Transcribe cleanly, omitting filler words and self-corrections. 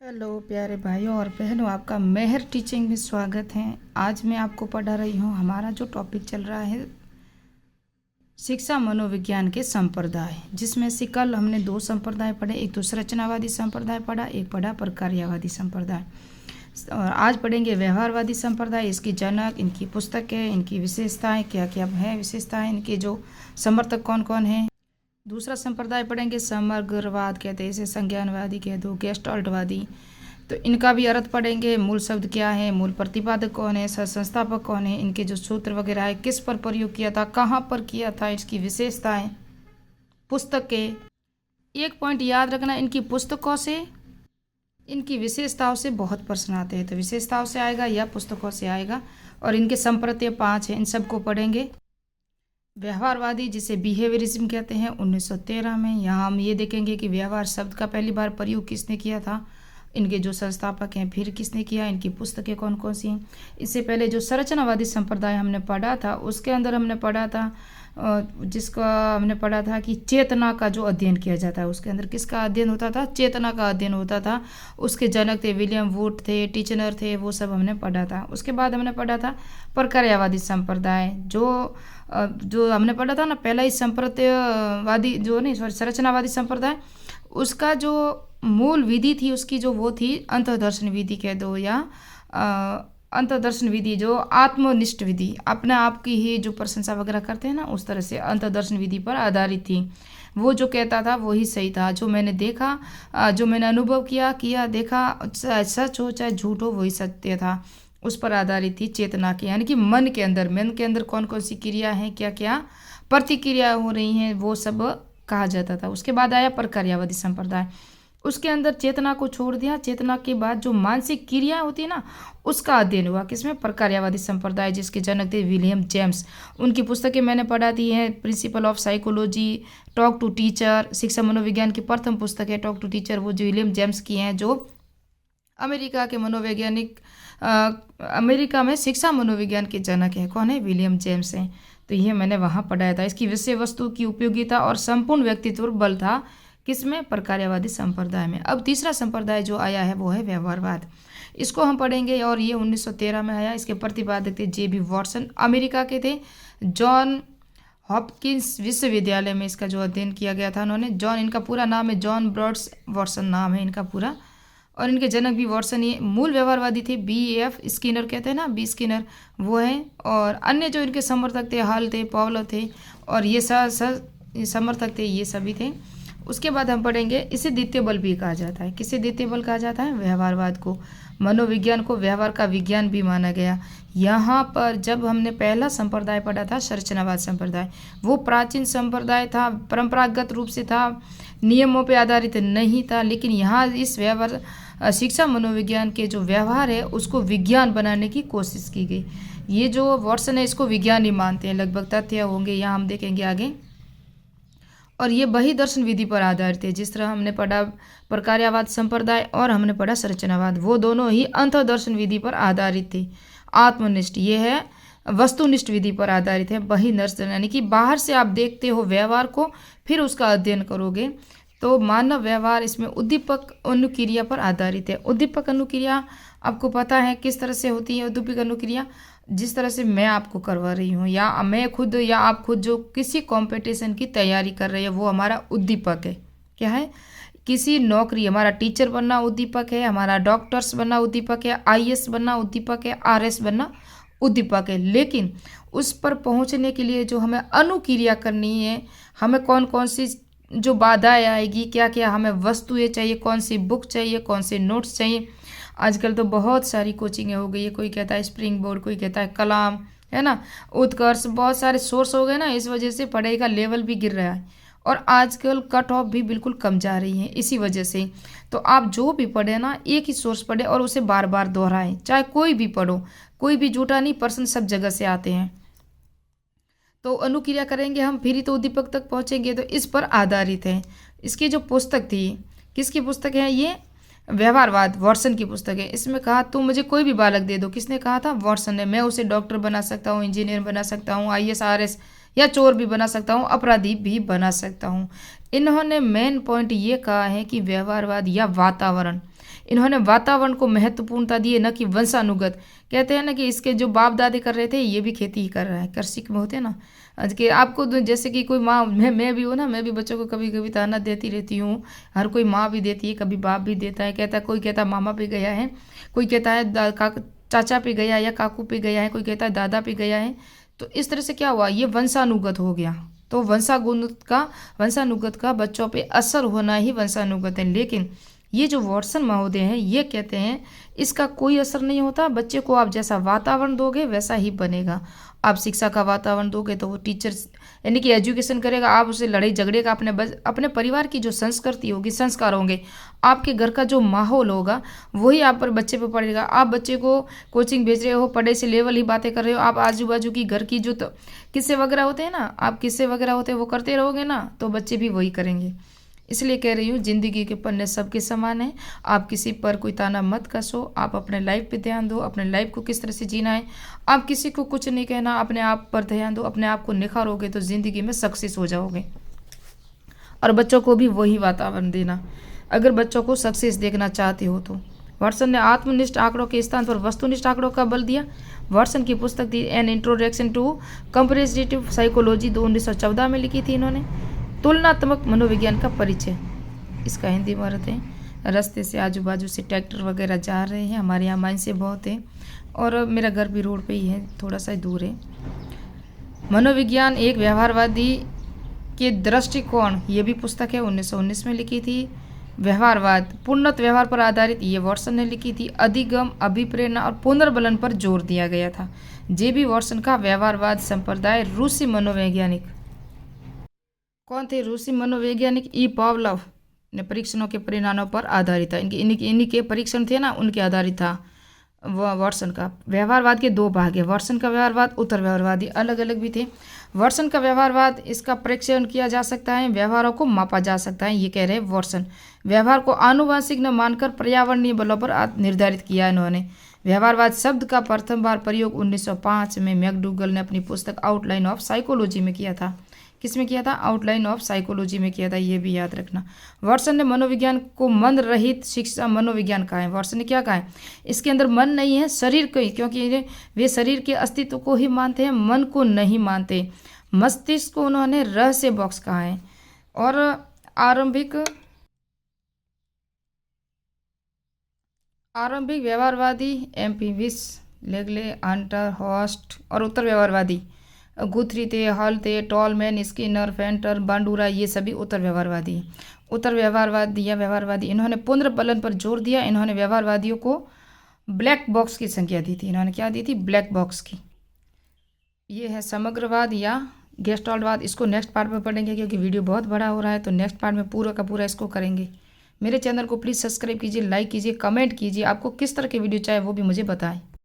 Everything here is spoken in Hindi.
हेलो प्यारे भाइयों और बहनों, आपका मेहर टीचिंग में स्वागत है। आज मैं आपको पढ़ा रही हूँ। हमारा जो टॉपिक चल रहा है शिक्षा मनोविज्ञान के संप्रदाय, जिसमें से कल हमने 2 संप्रदाय पढ़े। एक तो संरचनावादी संप्रदाय पढ़ा, एक पढ़ा प्रकार्यवादी संप्रदाय। और आज पढ़ेंगे व्यवहारवादी संप्रदाय, इसकी जनक, इनकी पुस्तकें, इनकी विशेषताएं क्या क्या है, विशेषताएं, इनके जो समर्थक कौन कौन हैं। दूसरा संप्रदाय पढ़ेंगे समग्रवाद कहते हैं, इसे संज्ञानवादी कह दो, गेस्टाल्टवादी। तो इनका भी अर्थ पढ़ेंगे, मूल शब्द क्या है, मूल प्रतिपादक कौन है, संस्थापक कौन है, इनके जो सूत्र वगैरह है, किस पर प्रयोग किया था, कहाँ पर किया था, इसकी विशेषताएं, पुस्तकें। एक पॉइंट याद रखना, इनकी पुस्तकों से, इनकी विशेषताओं से बहुत प्रश्न आते हैं। तो विशेषताओं से आएगा या पुस्तकों से आएगा। और इनके संप्रत्यय 5 हैं, इन सबको पढ़ेंगे। व्यवहारवादी, जिसे बिहेवियरिज्म कहते हैं, 1913 में। यहाँ हम ये देखेंगे कि व्यवहार शब्द का पहली बार प्रयोग किसने किया था, इनके जो संस्थापक हैं फिर किसने किया, इनकी पुस्तकें कौन कौन सी हैं। इससे पहले जो संरचनावादी संप्रदाय हमने पढ़ा था, उसके अंदर हमने पढ़ा था जिसका हमने पढ़ा था कि चेतना का जो अध्ययन किया जाता है, उसके अंदर किसका अध्ययन होता था, चेतना का अध्ययन होता था। उसके जनक थे विलियम वुड थे, टीचनर थे, वो सब हमने पढ़ा था। उसके बाद हमने पढ़ा था प्रकार्यवादी संप्रदाय, जो हमने पढ़ा था ना, पहला ही संप्रत्यवादी जो नहीं सॉरी संरचनावादी संप्रदाय, उसका जो मूल विधि थी उसकी जो वो थी अंतर्दर्शन विधि कह दो, या अंतर्दर्शन विधि, जो आत्मनिष्ठ विधि, अपने आप की ही जो प्रशंसा वगैरह करते हैं ना, उस तरह से अंतर्दर्शन विधि पर आधारित थी। वो जो कहता था वही सही था, जो मैंने देखा, जो मैंने अनुभव किया देखा, सच हो चाहे झूठ हो, वही सत्य था। उस पर आधारित थी चेतना की, यानी कि मन के अंदर कौन कौन सी क्रिया है, क्या क्या प्रतिक्रिया हो रही हैं, वो सब कहा जाता था। उसके बाद आया प्रकार्यवादी संप्रदाय, उसके अंदर चेतना को छोड़ दिया। चेतना के बाद जो मानसिक क्रिया होती है ना, उसका अध्ययन हुआ किसमें, प्रकार्यवादी संप्रदाय, जिसके जनक थे विलियम जेम्स। उनकी पुस्तकें मैंने पढ़ा दी हैं, principle of psychology, talk to teacher, शिक्षा मनोविज्ञान की प्रथम पुस्तक है टॉक टू टीचर, वो जो विलियम जेम्स की हैं, जो अमेरिका के मनोवैज्ञानिक, अमेरिका में शिक्षा मनोविज्ञान के जनक हैं। कौन है, विलियम जेम्स हैं। तो ये मैंने वहाँ पढ़ाया था। इसकी विषय वस्तु की उपयोगिता और संपूर्ण व्यक्तित्व बल था किसमें, प्रकार्यवादी संप्रदाय में। अब तीसरा संप्रदाय जो आया है वो है व्यवहारवाद, इसको हम पढ़ेंगे। और ये 1913 में आया। इसके प्रतिपादक थे जे बी वॉटसन, अमेरिका के थे। जॉन हॉपकिंस विश्वविद्यालय में इसका जो अध्ययन किया गया था उन्होंने। जॉन, इनका पूरा नाम है जॉन ब्रॉड्स वॉटसन नाम है इनका पूरा, और इनके जनक भी वॉटसन ही। मूल व्यवहारवादी थे, B.F. स्किनर कहते हैं ना, B. स्किनर, वो हैं। और अन्य जो इनके समर्थक थे, हल थे, पॉवलर थे, और ये समर्थक थे, ये सभी थे। उसके बाद हम पढ़ेंगे, इसे द्वितीय बल भी कहा जाता है। किसे द्वितीय बल कहा जाता है, व्यवहारवाद को। मनोविज्ञान को व्यवहार का विज्ञान भी माना गया। यहाँ पर जब हमने पहला संप्रदाय पढ़ा था संरचनावाद संप्रदाय, वो प्राचीन संप्रदाय था, परंपरागत रूप से था, नियमों पर आधारित नहीं था। लेकिन यहाँ इस व्यवहार शिक्षा मनोविज्ञान के जो व्यवहार है उसको विज्ञान बनाने की कोशिश की गई। ये जो वॉटसन है इसको विज्ञान ही मानते हैं, लगभग तथ्य होंगे, यहाँ हम देखेंगे आगे। और ये वही दर्शन विधि पर आधारित है, जिस तरह हमने पढ़ा प्रकार्यवाद संप्रदाय और हमने पढ़ा संरचनावाद, वो दोनों ही अंतर्दर्शन विधि पर आधारित थे। आत्मनिष्ठ, ये है वस्तुनिष्ठ विधि पर आधारित है। वही दर्शन, यानी कि बाहर से आप देखते हो व्यवहार को, फिर उसका अध्ययन करोगे। तो मानव व्यवहार इसमें उद्दीपक अनुक्रिया पर आधारित है। उद्दीपक अनुक्रिया आपको पता है किस तरह से होती है। उद्दीपक अनुक्रिया जिस तरह से मैं आपको करवा रही हूँ, या मैं खुद या आप खुद जो किसी कंपटीशन की तैयारी कर रहे हैं, वो हमारा उद्दीपक है। क्या है, किसी नौकरी, हमारा टीचर बनना उद्दीपक है, हमारा डॉक्टर्स बनना उद्दीपक है, IAS बनना उद्दीपक है, RS बनना उद्दीपक है। लेकिन उस पर पहुँचने के लिए जो हमें अनुक्रिया करनी है, हमें कौन कौन सी जो बाधाएं आएगी, क्या क्या हमें वस्तुएं चाहिए, कौन सी बुक चाहिए, कौन से नोट्स चाहिए। आजकल तो बहुत सारी कोचिंगें हो गई है, कोई कहता है स्प्रिंग बोर्ड, कोई कहता है कलाम, है ना, उत्कर्ष, बहुत सारे सोर्स हो गए ना। इस वजह से पढ़ाई का लेवल भी गिर रहा है, और आजकल कट ऑफ भी बिल्कुल कम जा रही है इसी वजह से। तो आप जो भी पढ़े ना, एक ही सोर्स पढ़े और उसे बार बार दोहराएं, चाहे कोई भी पढ़ो, कोई भी झूठा नहीं, प्रश्न सब जगह से आते हैं। तो अनुक्रिया करेंगे हम, फिर ही तो उद्दीपक तक पहुँचेंगे। तो इस पर आधारित है। इसकी जो पुस्तक थी, किसकी पुस्तक है ये, व्यवहारवाद, वॉटसन की पुस्तक है। इसमें कहा तुम मुझे कोई भी बालक दे दो, किसने कहा था, वॉटसन ने। मैं उसे डॉक्टर बना सकता हूँ, इंजीनियर बना सकता हूँ, IAS RS, या चोर भी बना सकता हूँ, अपराधी भी बना सकता हूँ। इन्होंने मेन पॉइंट ये कहा है कि व्यवहारवाद या वातावरण, इन्होंने वातावरण को महत्वपूर्णता दी है, न कि वंशानुगत। कहते हैं ना कि इसके जो बाप दादे कर रहे थे ये भी खेती ही कर रहा है, कृषि में होते हैं ना। आज के आपको जैसे कि कोई माँ, मैं भी हूँ ना, मैं भी बच्चों को कभी कभी ताना देती रहती हूँ। हर कोई माँ भी देती है, कभी बाप भी देता है। कहता है, कोई कहता है मामा पे गया है, कोई कहता है चाचा पे गया है या काकू पे गया है, कोई कहता है दादा पे गया है। तो इस तरह से क्या हुआ, ये वंशानुगत हो गया। तो वंशानुगत का बच्चों पे असर होना ही वंशानुगत है। लेकिन ये जो वॉटसन महोदय हैं ये कहते हैं इसका कोई असर नहीं होता, बच्चे को आप जैसा वातावरण दोगे वैसा ही बनेगा। आप शिक्षा का वातावरण दोगे तो वो टीचर्स यानी कि एजुकेशन करेगा, आप उसे लड़ाई झगड़े का अपने परिवार की जो संस्कृति होगी, संस्कार होंगे, आपके घर का जो माहौल होगा वही आप पर बच्चे पे पड़ेगा। आप बच्चे को कोचिंग भेज रहे हो, पढ़ाई से लेवल ही बातें कर रहे हो, आप आजू बाजू की घर की जो किस्से वगैरह होते हैं ना, आप किस्से वगैरह होते हैं वो करते रहोगे ना, तो बच्चे भी वही करेंगे। इसलिए कह रही हूँ, जिंदगी के पन्ने सबके समान है। आप किसी पर कोई ताना मत कसो, आप अपने लाइफ पे ध्यान दो, अपने लाइफ को किस तरह से जीना है। आप किसी को कुछ नहीं कहना, अपने आप पर ध्यान दो, अपने आप को निखारोगे तो ज़िंदगी में सक्सेस हो जाओगे। और बच्चों को भी वही वातावरण देना अगर बच्चों को सक्सेस देखना चाहते हो तो। वॉटसन ने आत्मनिष्ठ आंकड़ों के स्थान पर वस्तुनिष्ठ आंकड़ों का बल दिया। वॉटसन की पुस्तक थी an introduction to comparative psychology, 1914 में लिखी थी इन्होंने। तुलनात्मक मनोविज्ञान का परिचय, इसका हिंदी में अर्थ है, रास्ते से आजू बाजू से ट्रैक्टर वगैरह जा रहे हैं, हमारे यहाँ माइन से बहुत है और मेरा घर भी रोड पे ही है, थोड़ा सा दूर है। मनोविज्ञान एक व्यवहारवादी के दृष्टिकोण, ये भी पुस्तक है, 1919 में लिखी थी। व्यवहारवाद, पूर्णत व्यवहार पर आधारित, ये वॉटसन ने लिखी थी। अधिगम, अभिप्रेरणा और पुनर्बलन पर जोर दिया गया था। जे.बी. वॉटसन का व्यवहारवाद संप्रदाय रूसी मनोवैज्ञानिक कौन थे? रूसी मनोवैज्ञानिक ई पावलोव ने परीक्षणों के परिणामों पर आधारित था। इन्हीं के परीक्षण थे ना, उनके आधारित था वॉटसन का। व्यवहारवाद के दो भाग है, वॉटसन का व्यवहारवाद, उत्तर व्यवहारवादी, अलग अलग भी थे। वॉटसन का व्यवहारवाद, इसका परीक्षण किया जा सकता है, व्यवहारों को मापा जा सकता है, ये कह रहे हैं वॉटसन। व्यवहार को आनुवंशिक न मानकर पर्यावरणीय बलों पर निर्धारित किया इन्होंने। व्यवहारवाद शब्द का प्रथम बार प्रयोग 1905 में मैकडूगल ने अपनी पुस्तक आउटलाइन ऑफ साइकोलॉजी में किया था। किसमें किया था? आउटलाइन ऑफ साइकोलॉजी में किया था, ये भी याद रखना। वॉटसन ने मनोविज्ञान को मन रहित शिक्षा मनोविज्ञान कहा है। वॉटसन ने क्या कहा है? इसके अंदर मन नहीं है, शरीर को ही, क्योंकि वे शरीर के अस्तित्व को ही मानते हैं, मन को नहीं मानते। मस्तिष्क को उन्होंने रहस्य बॉक्स कहा है। और आरंभिक व्यवहारवादी एम.पी. विस, लेगले, हंटर, हॉस्ट और उत्तर व्यवहारवादी गुथरी थे, हॉल थे, टॉलमैन, स्किनर, फेंटर, बांडूरा, ये सभी उत्तर व्यवहारवादी। उत्तर व्यवहारवादी या व्यवहारवादी, इन्होंने पुनर्बलन पर जोर दिया। इन्होंने व्यवहारवादियों को ब्लैक बॉक्स की संज्ञा दी थी। इन्होंने क्या दी थी? ब्लैक बॉक्स की। ये है समग्रवाद या गेस्टाल्टवाद। इसको नेक्स्ट पार्ट में पढ़ेंगे क्योंकि वीडियो बहुत बड़ा हो रहा है, तो नेक्स्ट पार्ट में पूरा का पूरा इसको करेंगे। मेरे चैनल को प्लीज़ सब्सक्राइब कीजिए, लाइक कीजिए, कमेंट कीजिए। आपको किस तरह के वीडियो चाहिए वो भी मुझे बताएं।